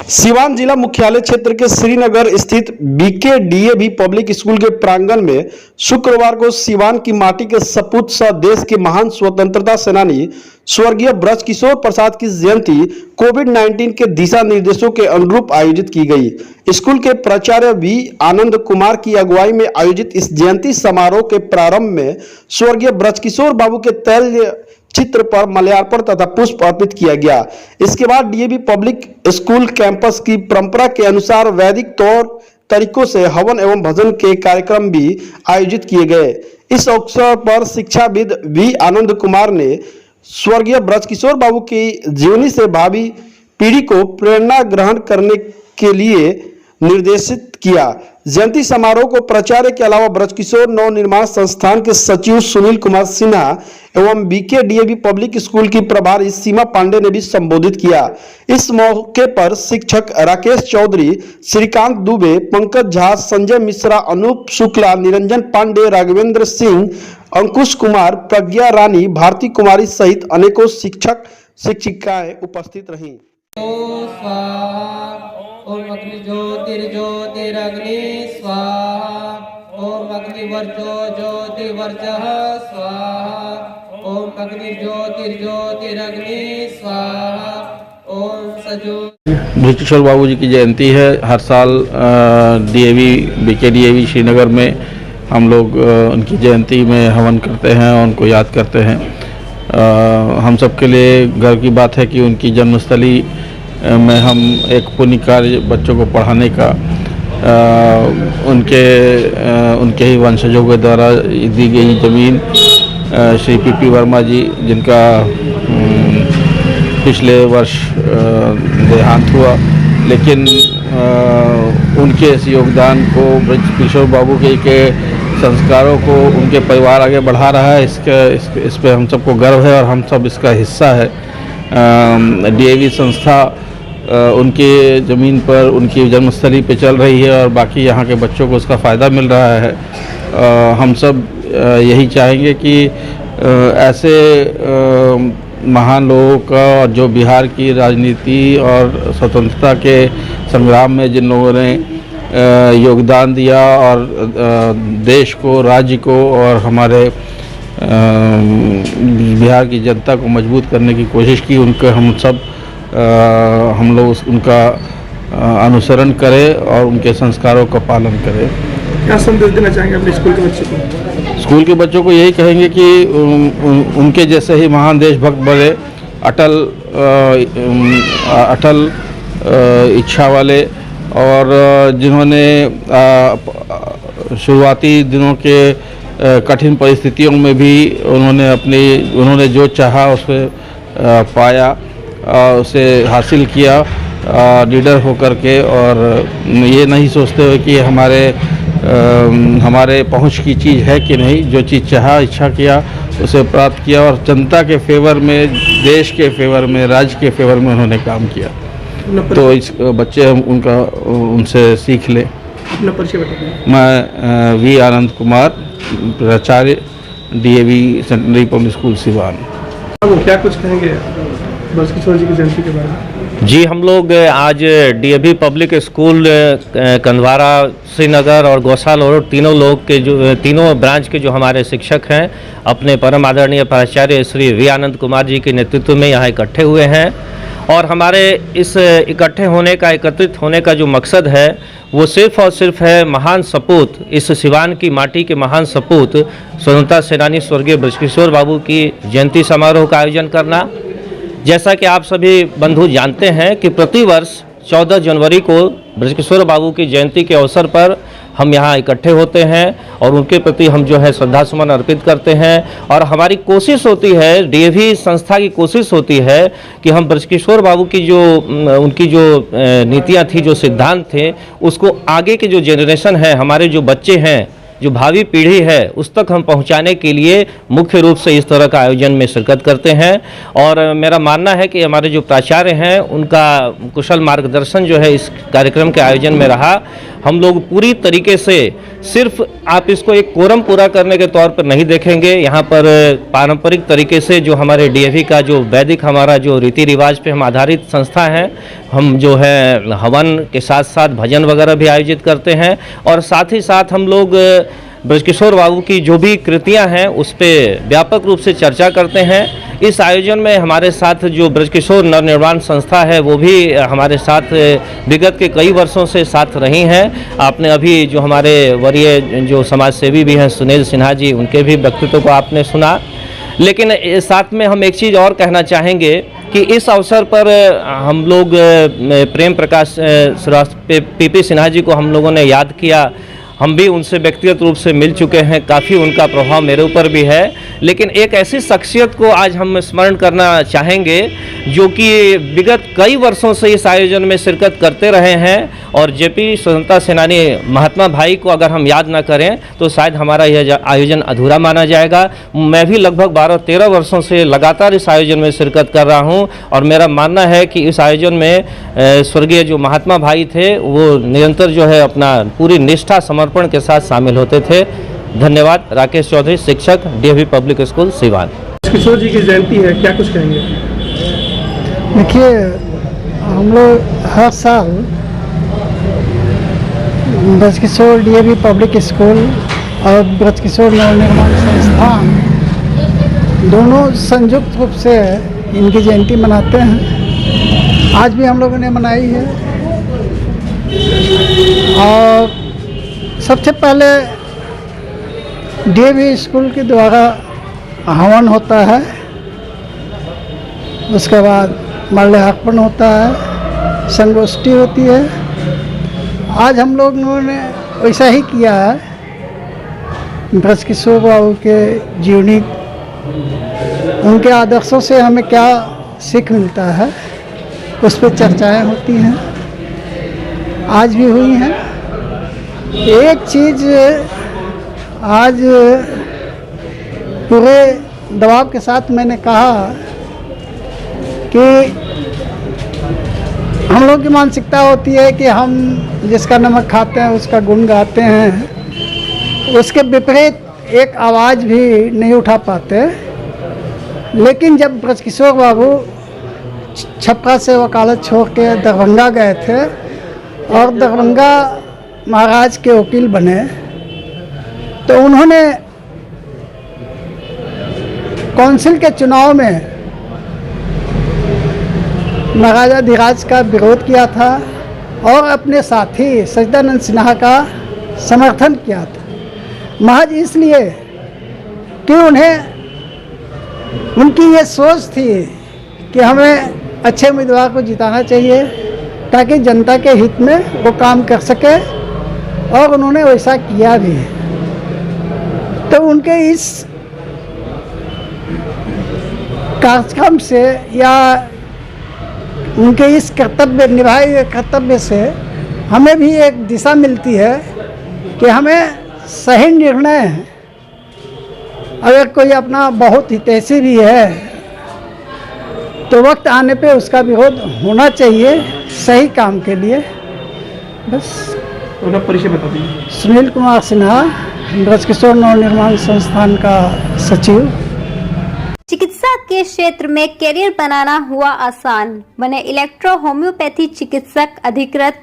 सीवान जिला मुख्यालय क्षेत्र के श्रीनगर स्थित बीकेडीएवी पब्लिक स्कूल के प्रांगण में शुक्रवार को सीवान की माटी के सपूत सह देश के महान स्वतंत्रता सेनानी स्वर्गीय ब्रजकिशोर प्रसाद की जयंती कोविड-19 के दिशा निर्देशों के अनुरूप आयोजित की गई। स्कूल के प्राचार्य वी आनंद कुमार की अगुवाई में आयोजित इस जयंती समारोह के प्रारंभ में स्वर्गीय ब्रजकिशोर बाबू के तैल्य चित्र पर माल्यार्पण तथा पुष्प अर्पित किया गया। इसके बाद डीएवी पब्लिक स्कूल कैंपस की परंपरा के अनुसार वैदिक तौर तरीकों से हवन एवं भजन के कार्यक्रम भी आयोजित किए गए। इस अवसर पर शिक्षाविद वी आनंद कुमार ने स्वर्गीय ब्रजकिशोर बाबू की जीवनी से भावी पीढ़ी को प्रेरणा ग्रहण करने के लिए निर्देशित किया। जयंती समारोह को प्राचार्य के अलावा ब्रजकिशोर नव निर्माण संस्थान के सचिव सुनील कुमार सिन्हा एवं बीकेडीएवी पब्लिक स्कूल की प्रभारी सीमा पांडे ने भी संबोधित किया। इस मौके पर शिक्षक राकेश चौधरी, श्रीकांत दुबे, पंकज झा, संजय मिश्रा, अनूप शुक्ला, निरंजन पांडे, राघवेंद्र सिंह, अंकुश कुमार, प्रज्ञा रानी, भारती कुमारी सहित अनेकों शिक्षक शिक्षिकाएं उपस्थित रहीं। ओम अग्नि ज्योतिर्ज्योतिरग्नि स्वाहा। ओम अग्निवर्चो ज्योतिर्वर्चः स्वाहा। ओम अग्नि ज्योतिर्ज्योतिरग्नि स्वाहा। ओम सजो। ब्रजकिशोर बाबू जी की जयंती है। हर साल डीएवी बीकेडीएवी श्रीनगर में हम लोग उनकी जयंती में हवन करते हैं और उनको याद करते हैं। हम सबके लिए गर्व की बात है कि उनकी जन्मस्थली में हम एक पुण्य कार्य बच्चों को पढ़ाने का उनके ही वंशजों के द्वारा दी गई जमीन श्री पीपी वर्मा जी, जिनका पिछले वर्ष देहांत हुआ, लेकिन उनके इस योगदान को ब्रजकिशोर बाबू के संस्कारों को उनके परिवार आगे बढ़ा रहा है। इस पे हम सबको गर्व है और हम सब इसका हिस्सा है। डीएवी संस्था उनके ज़मीन पर उनकी जन्मस्थली पे चल रही है और बाकी यहाँ के बच्चों को उसका फ़ायदा मिल रहा है। हम सब यही चाहेंगे कि ऐसे महान लोगों का, जो बिहार की राजनीति और स्वतंत्रता के संग्राम में जिन लोगों ने योगदान दिया और देश को, राज्य को और हमारे बिहार की जनता को मजबूत करने की कोशिश की, उनके हम लोग उनका अनुसरण करें और उनके संस्कारों का पालन करें। क्या संदेश देना चाहेंगे अपने स्कूल के बच्चों को? स्कूल के बच्चों को यही कहेंगे कि उनके जैसे ही महान देशभक्त बड़े, अटल इच्छा वाले और जिन्होंने शुरुआती दिनों के कठिन परिस्थितियों में भी उन्होंने जो चाहा उसे पाया, उसे हासिल किया लीडर होकर के, और ये नहीं सोचते हुए कि हमारे पहुंच की चीज़ है कि नहीं, जो चीज़ चाहा, इच्छा किया, उसे प्राप्त किया और जनता के फेवर में, देश के फेवर में, राज्य के फेवर में उन्होंने काम किया। तो इस बच्चे उनसे सीख लें। अपना परिचय बताइए। मैं वी आनंद कुमार, प्राचार्य DAV secondary public school Siwan. क्या कुछ कहेंगे ब्रजकिशोर जी की जयंती के बारे में? जी, हम लोग आज DAV public school Kandhwara, Srinagar और गौशाला रोड तीनों ब्रांच के जो हमारे शिक्षक हैं, अपने परम आदरणीय प्राचार्य श्री वी आनंद कुमार जी के नेतृत्व में यहाँ इकट्ठे हुए हैं। और हमारे इस एकत्रित होने का जो मकसद है वो सिर्फ और सिर्फ है महान सपूत, इस सिवान की माटी के महान सपूत स्वतंत्रता सेनानी स्वर्गीय ब्रजकिशोर बाबू की जयंती समारोह का आयोजन करना। जैसा कि आप सभी बंधु जानते हैं कि प्रतिवर्ष 14 जनवरी को ब्रजकिशोर बाबू की जयंती के अवसर पर हम यहाँ इकट्ठे होते हैं और उनके प्रति हम जो है श्रद्धासुमन अर्पित करते हैं। और हमारी कोशिश होती है, डीएवी संस्था की कोशिश होती है कि हम ब्रजकिशोर बाबू की उनकी जो नीतियाँ थी, जो सिद्धांत थे, उसको आगे के जो जनरेशन है, हमारे जो बच्चे हैं, जो भावी पीढ़ी है उस तक हम पहुंचाने के लिए मुख्य रूप से इस तरह का आयोजन में शिरकत करते हैं। और मेरा मानना है कि हमारे जो प्राचार्य हैं उनका कुशल मार्गदर्शन जो है इस कार्यक्रम के आयोजन में रहा। हम लोग पूरी तरीके से सिर्फ आप इसको एक कोरम पूरा करने के तौर पर नहीं देखेंगे। यहाँ पर पारंपरिक तरीके से जो हमारे डीएवी का जो वैदिक हमारा जो रीति रिवाज पे हम आधारित संस्था है, हम जो है हवन के साथ साथ भजन वगैरह भी आयोजित करते हैं। और साथ ही साथ हम लोग ब्रजकिशोर बाबू की जो भी कृतियां हैं उस पर व्यापक रूप से चर्चा करते हैं। इस आयोजन में हमारे साथ जो ब्रजकिशोर नवनिर्माण संस्था है वो भी हमारे साथ विगत के कई वर्षों से साथ रही हैं। आपने अभी जो हमारे वरीय जो समाज सेवी भी हैं सुनील सिन्हा जी, उनके भी व्यक्तित्व को आपने सुना। लेकिन साथ में हम एक चीज़ और कहना चाहेंगे कि इस अवसर पर हम लोग प्रेम प्रकाश श्रीवास्तव पीपी सिन्हा जी को हम लोगों ने याद किया। हम भी उनसे व्यक्तिगत रूप से मिल चुके हैं, काफ़ी उनका प्रभाव मेरे ऊपर भी है। लेकिन एक ऐसी शख्सियत को आज हम स्मरण करना चाहेंगे जो कि विगत कई वर्षों से इस आयोजन में शिरकत करते रहे हैं। और जेपी स्वतंत्रता सेनानी महात्मा भाई को अगर हम याद ना करें तो शायद हमारा यह आयोजन अधूरा माना जाएगा। मैं भी लगभग 12-13 वर्षों से लगातार इस आयोजन में शिरकत कर रहा हूं और मेरा मानना है कि इस आयोजन में स्वर्गीय जो महात्मा भाई थे वो निरंतर जो है अपना पूरी निष्ठा समर्पण के साथ शामिल होते थे। धन्यवाद। राकेश चौधरी, शिक्षक, डीएवी पब्लिक स्कूल सिवान। किशोर जी की जयंती है, क्या कुछ कहेंगे? देखिए, हम लोग हर साल ब्रजकिशोर डीएवी पब्लिक स्कूल और ब्रजकिशोर नवनिर्माण संस्थान दोनों संयुक्त रूप से इनकी जयंती मनाते हैं। आज भी हम लोगों ने मनाई है। और सबसे पहले डीएवी स्कूल के द्वारा हवन होता है, उसके बाद माल्यार्पण होता है, संगोष्ठी होती है। आज हम लोगों ने वैसा ही किया है। ब्रजकिशोर बाबू के जीवनी, उनके आदर्शों से हमें क्या सीख मिलता है उस पर चर्चाएं होती हैं, आज भी हुई हैं। एक चीज़ आज पूरे दबाव के साथ मैंने कहा कि हम लोग की मानसिकता होती है कि हम जिसका नमक खाते हैं उसका गुण गाते हैं, उसके विपरीत एक आवाज़ भी नहीं उठा पाते। लेकिन जब ब्रजकिशोर बाबू छपरा से वकालत छोड़ के दरभंगा गए थे और दरभंगा महाराज के वकील बने, तो उन्होंने काउंसिल के चुनाव में महाराजा धीराज का विरोध किया था और अपने साथी सच्चिदानंद सिन्हा का समर्थन किया था, महज इसलिए कि उनकी ये सोच थी कि हमें अच्छे उम्मीदवार को जिताना चाहिए ताकि जनता के हित में वो काम कर सके, और उन्होंने वैसा किया भी। तो उनके इस कार्यक्रम से या उनके इस निभाए हुए कर्तव्य से हमें भी एक दिशा मिलती है कि हमें सही निर्णय, अगर कोई अपना बहुत हितैषी भी है तो वक्त आने पे उसका विरोध होना चाहिए सही काम के लिए। बस उनका परिचय बता दीजिए। सुनील कुमार सिन्हा, ब्रजकिशोर नवनिर्माण संस्थान का सचिव। चिकित्सा के क्षेत्र में करियर बनाना हुआ आसान, बने इलेक्ट्रो होम्योपैथी चिकित्सक अधिकृत।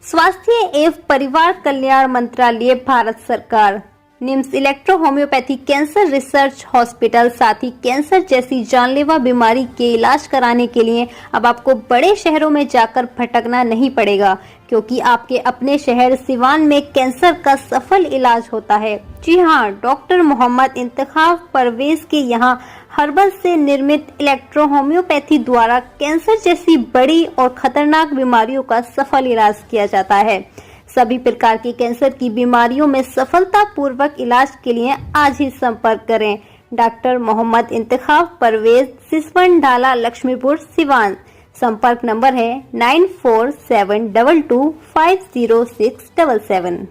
स्वास्थ्य एवं परिवार कल्याण मंत्रालय, भारत सरकार। NIMS electro homeopathy cancer research hospital, साथ ही कैंसर जैसी जानलेवा बीमारी के इलाज कराने के लिए अब आपको बड़े शहरों में जाकर भटकना नहीं पड़ेगा, क्योंकि आपके अपने शहर सिवान में कैंसर का सफल इलाज होता है। जी हाँ, डॉक्टर मोहम्मद इंतखाब परवेज के यहाँ हर्बल से निर्मित इलेक्ट्रो होम्योपैथी द्वारा कैंसर जैसी बड़ी और खतरनाक बीमारियों का सफल इलाज किया जाता है। सभी प्रकार की कैंसर की बीमारियों में सफलता पूर्वक इलाज के लिए आज ही संपर्क करें। डॉक्टर मोहम्मद इंतखाब परवेज, सिसवन ढाला, लक्ष्मीपुर, सिवान। संपर्क नंबर है 9472250677।